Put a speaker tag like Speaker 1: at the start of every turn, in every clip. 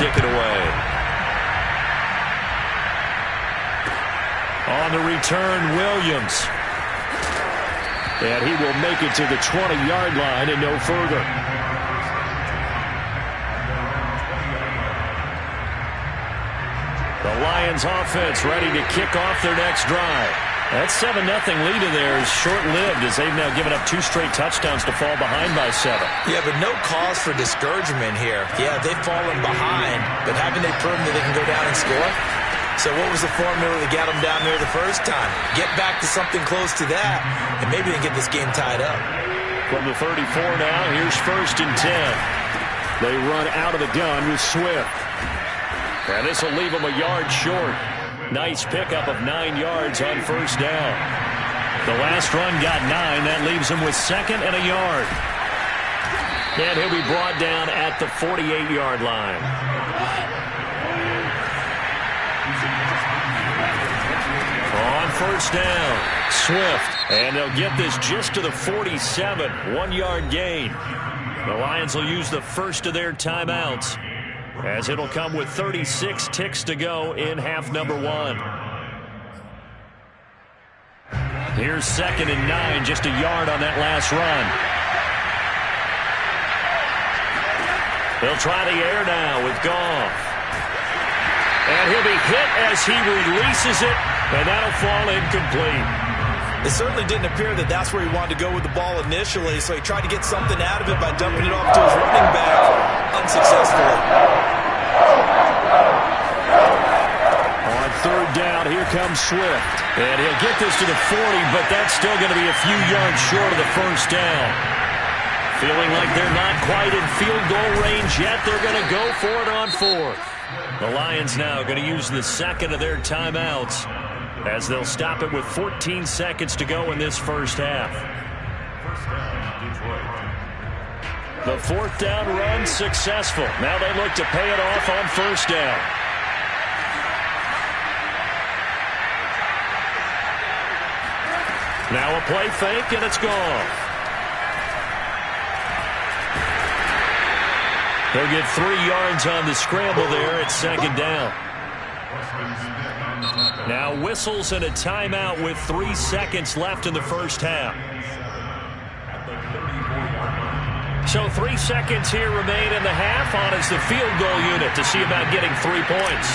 Speaker 1: kick it away. On the return, Williams. And he will make it to the 20-yard line and no further. The Lions offense ready to kick off their next drive. That 7-0 lead in there is short-lived as they've now given up 2 straight touchdowns to fall behind by 7.
Speaker 2: Yeah, but no cause for discouragement here. Yeah, they've fallen behind, but haven't they proven that they can go down and score? So what was the formula that got them down there the first time? Get back to something close to that, and maybe they can get this game tied up.
Speaker 1: From the 34 now, here's 1st and 10. They run out of the gun with Swift. And this will leave them a yard short. Nice pickup of 9 yards on 1st down. The last run got 9. That leaves him with 2nd and a yard. And he'll be brought down at the 48-yard line. On 1st down, Swift. And they'll get this just to the 47. 1-yard gain. The Lions will use the first of their timeouts, as it'll come with 36 ticks to go in half number 1. Here's 2nd and 9, just a yard on that last run. They'll try the air now with Goff. And he'll be hit as he releases it, and that'll fall incomplete.
Speaker 2: It certainly didn't appear that that's where he wanted to go with the ball initially, so he tried to get something out of it by dumping it off to his running back unsuccessfully.
Speaker 1: On 3rd down, here comes Swift. And he'll get this to the 40, but that's still going to be a few yards short of the 1st down. Feeling like they're not quite in field goal range yet, they're going to go for it on 4th. The Lions now going to use the 2nd of their timeouts, as they'll stop it with 14 seconds to go in this 1st half. The 4th down run successful. Now they look to pay it off on 1st down. Now a play fake, and it's gone. They'll get 3 yards on the scramble there at 2nd down. Now whistles and a timeout with 3 seconds left in the 1st half. So 3 seconds here remain in the half. On is the field goal unit to see about getting 3 points.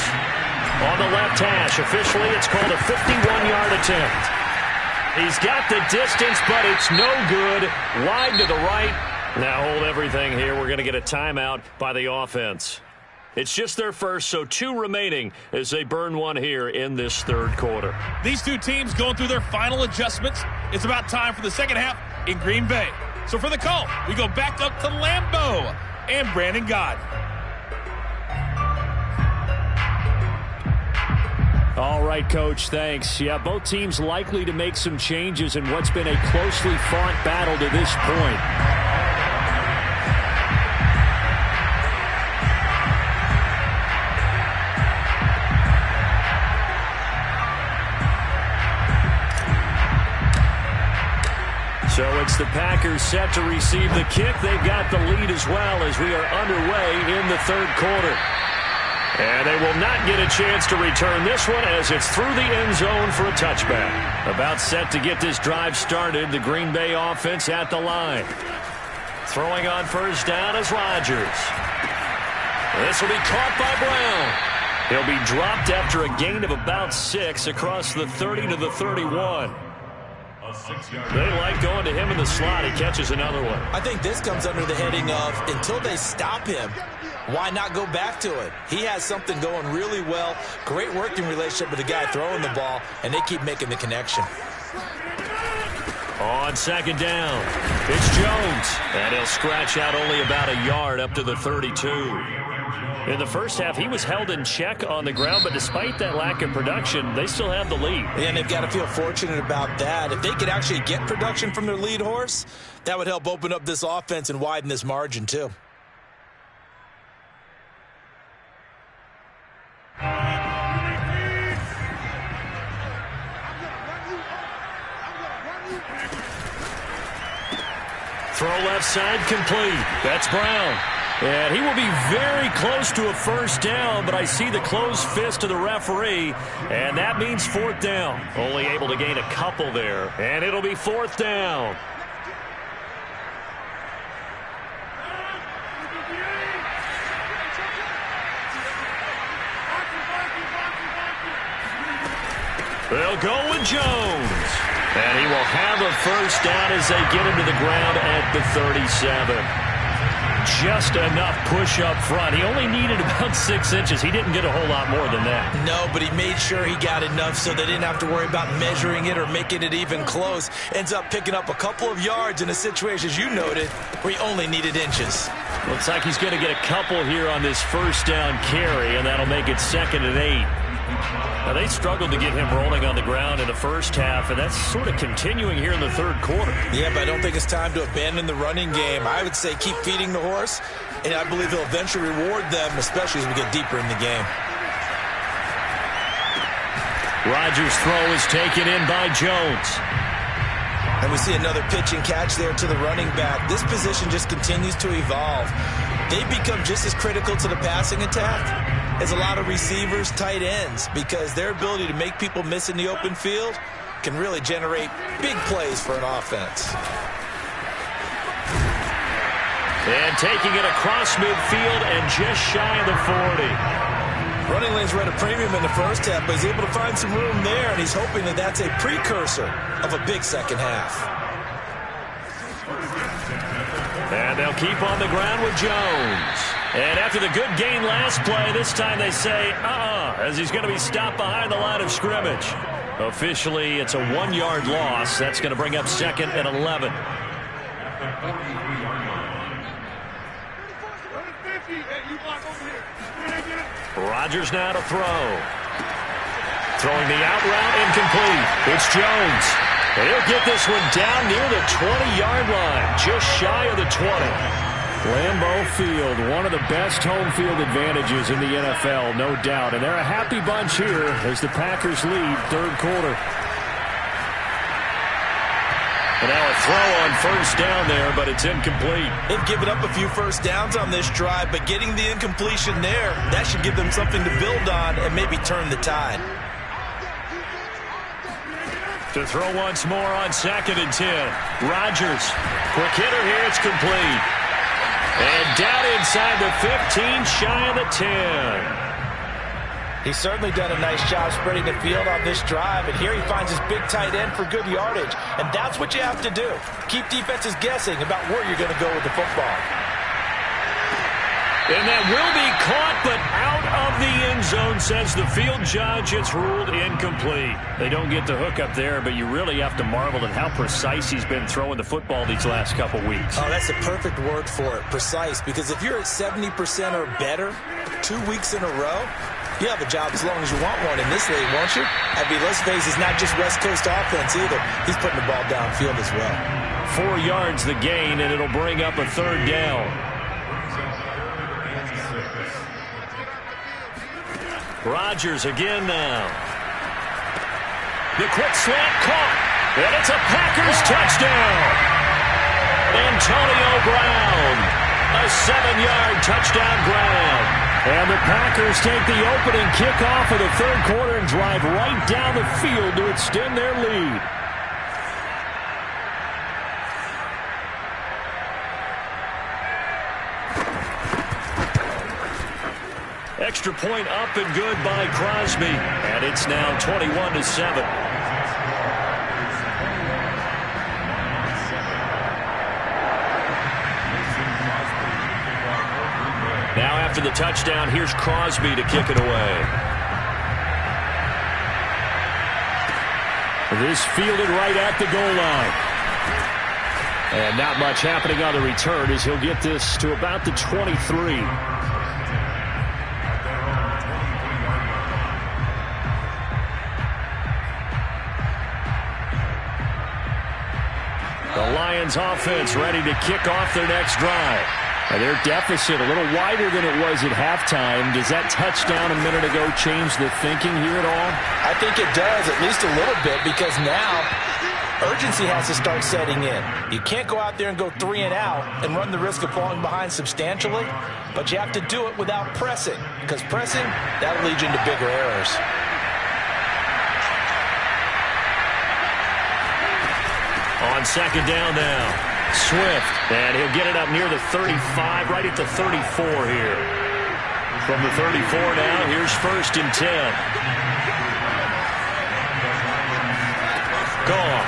Speaker 1: On the left hash, officially it's called a 51-yard attempt. He's got the distance, but it's no good. Wide to the right. Now hold everything here. We're going to get a timeout by the offense. It's just their first, so 2 remaining as they burn 1 here in this 3rd quarter.
Speaker 3: These 2 teams going through their final adjustments. It's about time for the 2nd half in Green Bay. So for the call, we go back up to Lambeau and Brandon Gaudin.
Speaker 1: All right, Coach, thanks. Yeah, both teams likely to make some changes in what's been a closely fought battle to this point. So it's the Packers set to receive the kick. They've got the lead as well as we are underway in the 3rd quarter. And they will not get a chance to return this one as it's through the end zone for a touchback. About set to get this drive started, the Green Bay offense at the line. Throwing on 1st down is Rodgers. This will be caught by Brown. He'll be dropped after a gain of about 6 across the 30 to the 31. They like going to him in the slot. He catches another one.
Speaker 2: I think this comes under the heading of until they stop him, why not go back to it? He has something going really well. Great working relationship with the guy throwing the ball, and they keep making the connection.
Speaker 1: On 2nd down, it's Jones. And he'll scratch out only about a yard up to the 32. In the 1st half, he was held in check on the ground, but despite that lack of production, they still have the lead.
Speaker 2: And they've got to feel fortunate about that. If they could actually get production from their lead horse, that would help open up this offense and widen this margin too.
Speaker 1: Throw left side complete. That's Brown. And he will be very close to a first down, but I see the closed fist of the referee, and that means fourth down. Only able to gain a couple there, and it'll be fourth down. They'll go with Jones. And he will have a first down as they get him to the ground at the 37. Just enough push up front. He only needed about 6 inches. He didn't get a whole lot more than that.
Speaker 2: No, but he made sure he got enough so they didn't have to worry about measuring it or making it even close. Ends up picking up a couple of yards in a situation, as you noted, where he only needed inches.
Speaker 1: Looks like he's going to get a couple here on this first down carry, and that'll make it 2nd and 8. Now, they struggled to get him rolling on the ground in the first half, and that's sort of continuing here in the third quarter.
Speaker 2: Yeah, but I don't think it's time to abandon the running game. I would say keep feeding the horse, and I believe he'll eventually reward them, especially as we get deeper in the game.
Speaker 1: Rodgers' throw is taken in by Jones.
Speaker 2: And we see another pitch and catch there to the running back. This position just continues to evolve. They become just as critical to the passing attack as a lot of receivers, tight ends, because their ability to make people miss in the open field can really generate big plays for an offense.
Speaker 1: And taking it across midfield and just shy of the 40.
Speaker 2: Running lanes were at a premium in the first half, but he's able to find some room there, and he's hoping that that's a precursor of a big second half.
Speaker 1: And they'll keep on the ground with Jones. And after the good gain last play, this time they say, as he's going to be stopped behind the line of scrimmage. Officially, it's a 1-yard loss. That's going to bring up 2nd and 11. Rodgers now to throw. Throwing the out route, incomplete. It's Jones. He'll get this one down near the 20-yard line, just shy of the 20. Lambeau Field, one of the best home field advantages in the NFL, no doubt. And they're a happy bunch here as the Packers lead third quarter. And now a throw on first down there, but it's incomplete.
Speaker 2: They've given up a few first downs on this drive, but getting the incompletion there, that should give them something to build on and maybe turn the tide.
Speaker 1: To throw once more on 2nd and 10. Rodgers, quick hitter here, it's complete. And down inside the 15, shy of the 10.
Speaker 2: He's certainly done a nice job spreading the field on this drive, and here he finds his big tight end for good yardage. And that's what you have to do. Keep defenses guessing about where you're going to go with the football.
Speaker 1: And that will be caught, but out of the end zone, says the field judge. It's ruled incomplete. They don't get the hook up there, but you really have to marvel at how precise he's been throwing the football these last couple weeks.
Speaker 2: Oh, that's the perfect word for it, precise, because if you're at 70% or better 2 weeks in a row, you have a job as long as you want one in this league, won't you? I mean, let's face it, it's not just West Coast offense either. He's putting the ball downfield as well.
Speaker 1: 4 yards the gain, and it'll bring up a third down. Rodgers again now. The quick slant caught, and it's a Packers touchdown. Antonio Brown, a 7-yard touchdown grab. And the Packers take the opening kickoff of the third quarter and drive right down the field to extend their lead. Extra point up and good by Crosby. And it's now 21-7. Now after the touchdown, here's Crosby to kick it away. This fielded right at the goal line. And not much happening on the return as he'll get this to about the 23. The Lions offense ready to kick off their next drive. And their deficit a little wider than it was at halftime. Does that touchdown a minute ago change the thinking here at all?
Speaker 2: I think it does, at least a little bit, because now Urgency has to start setting in. You can't go out there and go 3 and out and run the risk of falling behind substantially, but you have to do it without pressing, because pressing, that'll lead you into bigger errors.
Speaker 1: On second down now, Swift, and he'll get it up near the 35, right at the 34 here. From the 34 now, here's 1st and 10. Gone.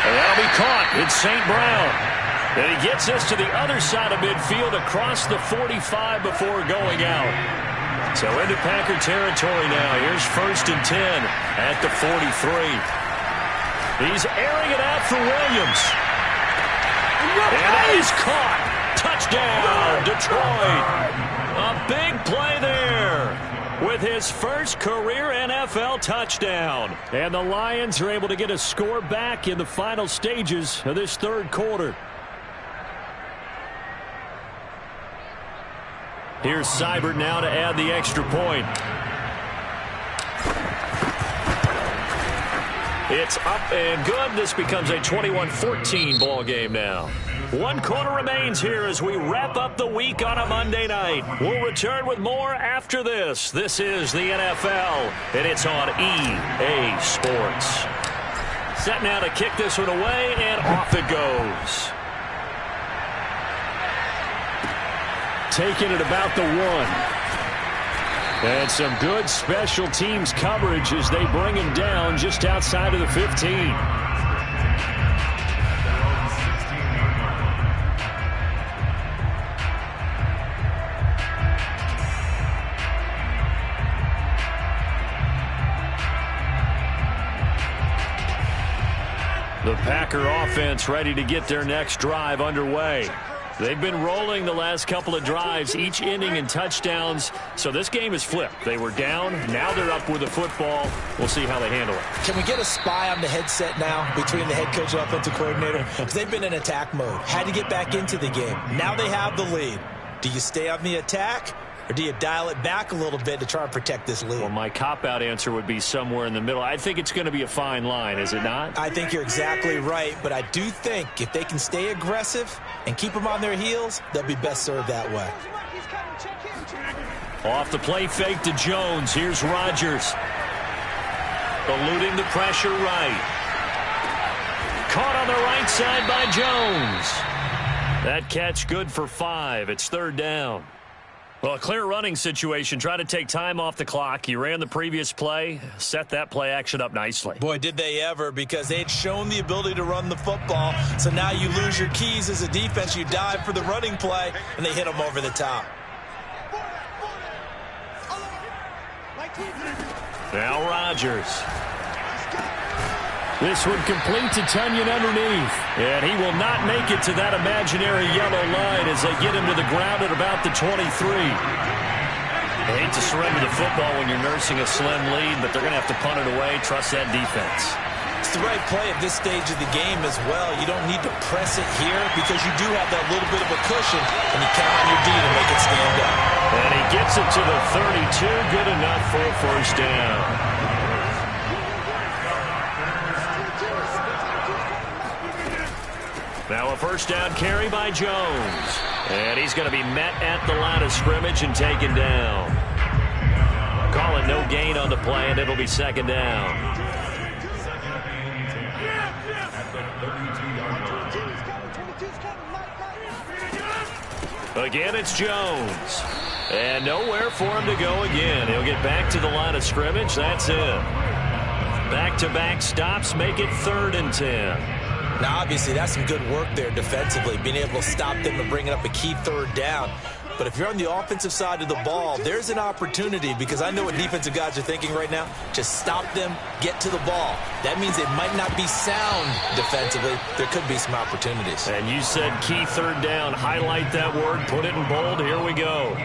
Speaker 1: And that'll be caught. It's St. Brown. And he gets us to the other side of midfield across the 45 before going out. So into Packer territory now. Here's 1st and 10 at the 43. He's airing it out for Williams. And he's caught. Touchdown, Detroit. A big play there with his first career NFL touchdown. And the Lions are able to get a score back in the final stages of this third quarter. Here's Seibert now to add the extra point. It's up and good. This becomes a 21-14 ball game now. 1 quarter remains here as we wrap up the week on a Monday night. We'll return with more after this. This is the NFL, and it's on EA Sports. Set now to kick this one away, and off it goes. Taking it about the 1. And some good special teams coverage as they bring him down just outside of the 15. The Packer offense ready to get their next drive underway. They've been rolling the last couple of drives, each ending in touchdowns. So this game is flipped. They were down. Now they're up with the football. We'll see how they handle it.
Speaker 2: Can we get a spy on the headset now between the head coach and offensive coordinator? Because they've been in attack mode. Had to get back into the game. Now they have the lead. Do you stay on the attack? Or do you dial it back a little bit to try and protect this lead?
Speaker 1: Well, my cop-out answer would be somewhere in the middle. I think it's going to be a fine line, is it not?
Speaker 2: I think you're exactly right, but I do think if they can stay aggressive and keep them on their heels, they'll be best served that way.
Speaker 1: Off the play fake to Jones. Here's Rodgers. Eluding the pressure right. Caught on the right side by Jones. That catch good for 5. It's 3rd down. Well, a clear running situation. Try to take time off the clock. You ran the previous play, set that play action up nicely.
Speaker 2: Boy, did they ever, because they had shown the ability to run the football. So now you lose your keys as a defense. You dive for the running play, and they hit them over the top.
Speaker 1: Now Rodgers. This one complete to Tunyon underneath. And he will not make it to that imaginary yellow line as they get him to the ground at about the 23. I hate to surrender the football when you're nursing a slim lead, but they're going to have to punt it away. Trust that defense.
Speaker 2: It's the right play at this stage of the game as well. You don't need to press it here because you do have that little bit of a cushion, and you count on your D to make it stand up.
Speaker 1: And he gets it to the 32. Good enough for a 1st down. Now a 1st down carry by Jones. And he's going to be met at the line of scrimmage and taken down. Call it no gain on the play, and it'll be 2nd down. Again, it's Jones. And nowhere for him to go again. He'll get back to the line of scrimmage. That's it. Back-to-back stops make it 3rd and 10.
Speaker 2: Now, obviously, that's some good work there defensively, being able to stop them and bringing up a key 3rd down. But if you're on the offensive side of the ball, there's an opportunity, because I know what defensive guys are thinking right now. Just stop them, get to the ball. That means it might not be sound defensively. There could be some opportunities.
Speaker 1: And you said key 3rd down. Highlight that word, put it in bold. Here we go.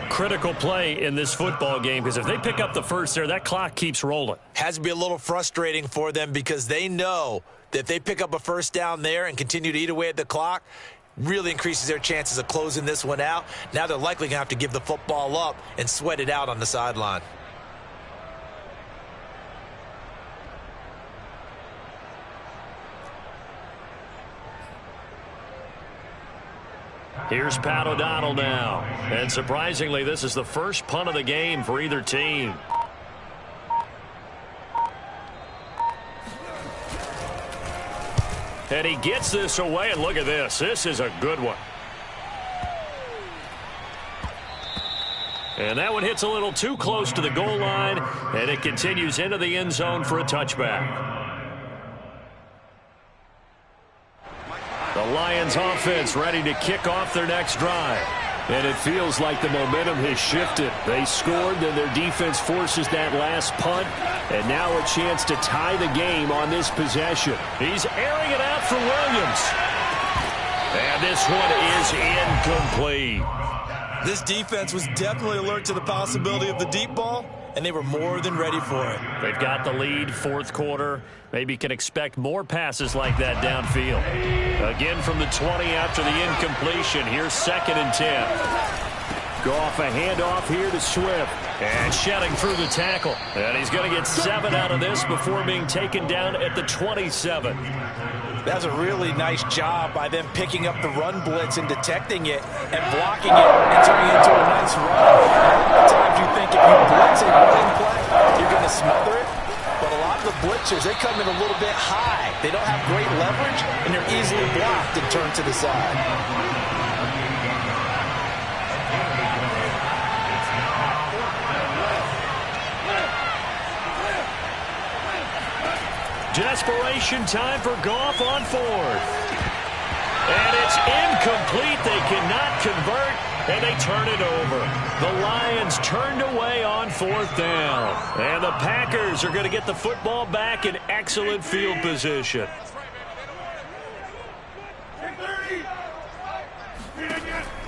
Speaker 1: Critical play in this football game, because if they pick up the first there, that clock keeps rolling.
Speaker 2: Has to be a little frustrating for them, because they know that if they pick up a 1st down there and continue to eat away at the clock, really increases their chances of closing this one out. Now they're likely going to have to give the football up and sweat it out on the sideline.
Speaker 1: Here's Pat O'Donnell now. And surprisingly, this is the first punt of the game for either team. And he gets this away, and look at this. This is a good one. And that one hits a little too close to the goal line, and it continues into the end zone for a touchback. The Lions offense ready to kick off their next drive. And it feels like the momentum has shifted. They scored, then their defense forces that last punt. And now a chance to tie the game on this possession. He's airing it out for Williams. And this one is incomplete.
Speaker 2: This defense was definitely alert to the possibility of the deep ball, and they were more than ready for it.
Speaker 1: They've got the lead, fourth quarter. Maybe can expect more passes like that downfield. Again from the 20 after the incompletion. Here's 2nd and 10. Goff a handoff here to Swift. And shedding through the tackle. And he's going to get 7 out of this before being taken down at the 27.
Speaker 2: That's a really nice job by them picking up the run blitz and detecting it and blocking it and turning it into a nice run. A lot of times you think if you blitz a running play, you're going to smother it. But a lot of the blitzers, they come in a little bit high. They don't have great leverage, and they're easily blocked and turned to the side.
Speaker 1: Desperation time for Goff on 4th. And it's incomplete. They cannot convert, and they turn it over. The Lions turned away on 4th down. And the Packers are going to get the football back in excellent field position.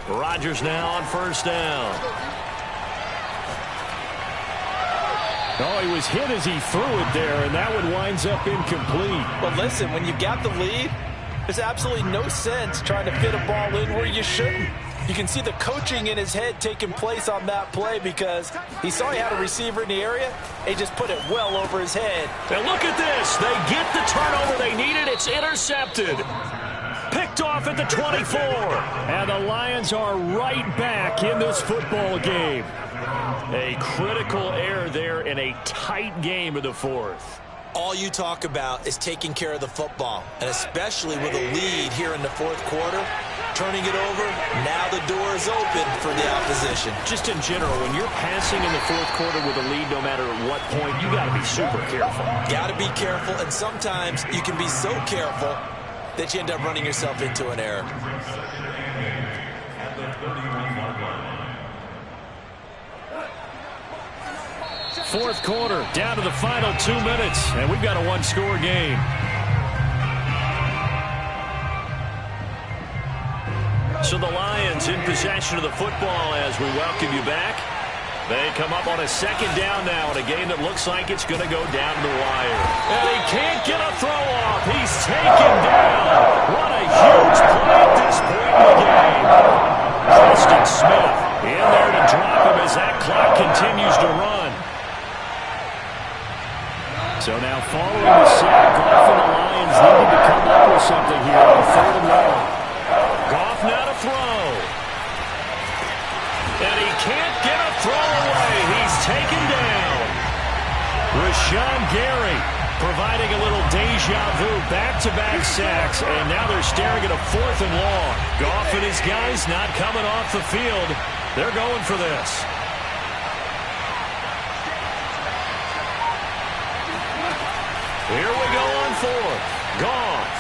Speaker 1: Rodgers now on 1st down. Oh, he was hit as he threw it there, and that one winds up incomplete.
Speaker 2: Well, listen, when you've got the lead, there's absolutely no sense trying to fit a ball in where you shouldn't. You can see the coaching in his head taking place on that play because he saw he had a receiver in the area, and he just put it well over his head.
Speaker 1: And look at this. They get the turnover they needed. It's intercepted. Picked off at the 24. And the Lions are right back in this football game. A critical error there in a tight game of the 4th.
Speaker 2: All you talk about is taking care of the football, and especially with a lead here in the 4th quarter, turning it over, now the door is open for the opposition.
Speaker 1: Just in general, when you're passing in the 4th quarter with a lead, no matter at what point, you got to be super careful.
Speaker 2: Got to be careful, and sometimes you can be so careful that you end up running yourself into an error.
Speaker 1: Fourth quarter, down to the final 2 minutes, and we've got a one-score game. So the Lions in possession of the football as we welcome you back. They come up on a 2nd down now in a game that looks like it's going to go down to the wire. And he can't get a throw off. He's taken down. What a huge play at this point in the game. Preston Smith in there to drop him as that clock continues to run. So now following the sack, Goff and the Lions needed to come up with something here on 3rd and long. Goff now to throw. And he can't get a throw away. He's taken down. Rashawn Gary providing a little deja vu, back-to-back sacks, and now they're staring at a 4th and long. Goff and his guys not coming off the field. They're going for this. Here we go on 4th. Goff.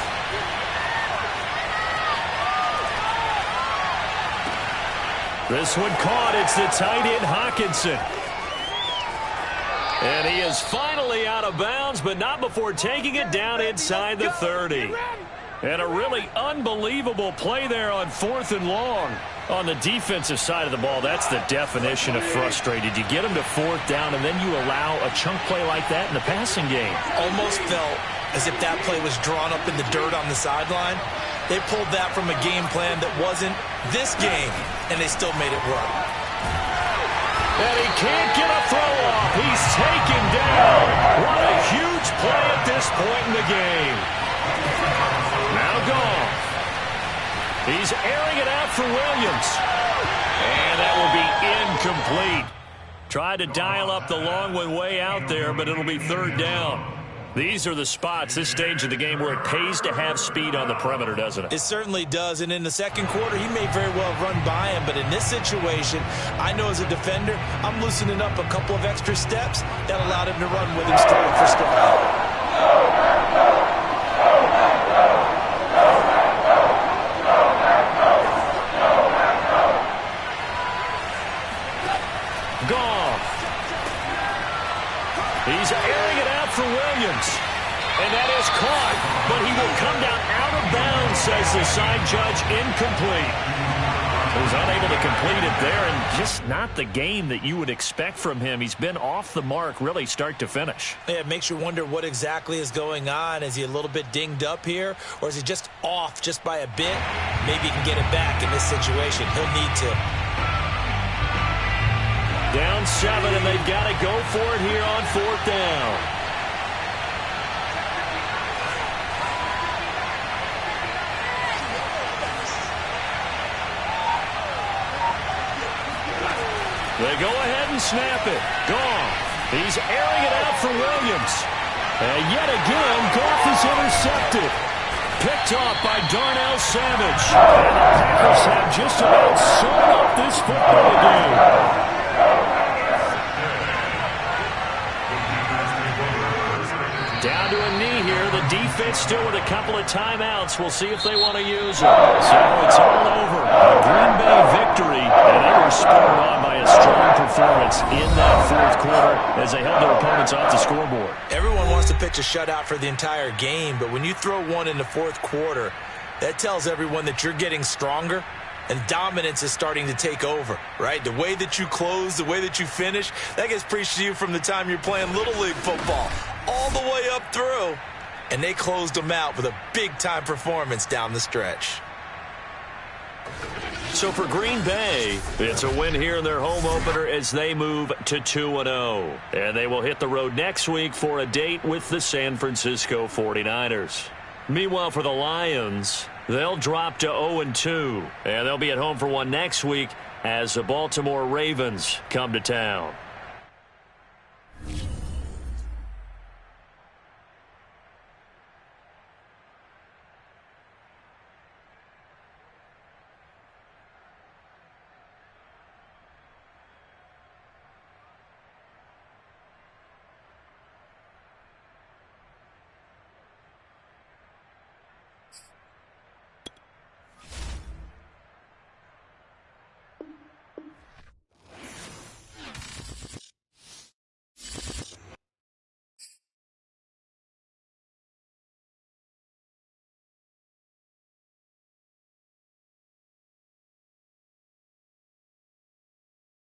Speaker 1: This one caught. It's the tight end Hockenson. And he is finally out of bounds, but not before taking it down inside the 30. And a really unbelievable play there on 4th and long. On the defensive side of the ball, that's the definition of frustrated. You get them to 4th down, and then you allow a chunk play like that in the passing game.
Speaker 2: Almost felt as if that play was drawn up in the dirt on the sideline. They pulled that from a game plan that wasn't this game, and they still made it work.
Speaker 1: And he can't get a throw off. He's taken down. What a huge play at this point in the game. Now Goff. He's airing it out for Williams. And that will be incomplete. Tried to dial up the long one way out there, but it'll be third down. These are the spots, this stage of the game, where it pays to have speed on the perimeter, doesn't it?
Speaker 2: It certainly does, and in the second quarter, he may very well run by him, but in this situation, I know as a defender, I'm loosening up a couple of extra steps that allowed him to run with him stride for stride.
Speaker 1: He's airing it out for Williams. And that is caught, but he will come down out of bounds, says the side judge, incomplete. He was unable to complete it there, and just not the game that you would expect from him. He's been off the mark, really, start to finish.
Speaker 2: Yeah, it makes you wonder what exactly is going on. Is he a little bit dinged up here, or is he just off just by a bit? Maybe he can get it back in this situation. He'll need to.
Speaker 1: Down 7, and they've got to go for it here on fourth down. They go ahead and snap it. Goff. He's airing it out for Williams. And yet again, Goff is intercepted. Picked off by Darnell Savage. And the Packers have just about sewn up this football game. Down to a knee here. The defense still with a couple of timeouts. We'll see if they want to use them. So it's all over. A Green Bay victory, and they were spurred on by a strong performance in that fourth quarter as they held their opponents off the scoreboard.
Speaker 2: Everyone wants to pitch a shutout for the entire game, but when you throw one in the fourth quarter, that tells everyone that you're getting stronger. And dominance is starting to take over, right? The way that you close, the way that you finish, that gets preached to you from the time you're playing Little League football all the way up through. And they closed them out with a big-time performance down the stretch.
Speaker 1: So for Green Bay, it's a win here in their home opener as they move to 2-0. And they will hit the road next week for a date with the San Francisco 49ers. Meanwhile, for the Lions, they'll drop to 0-2, and they'll be at home for one next week as the Baltimore Ravens come to town.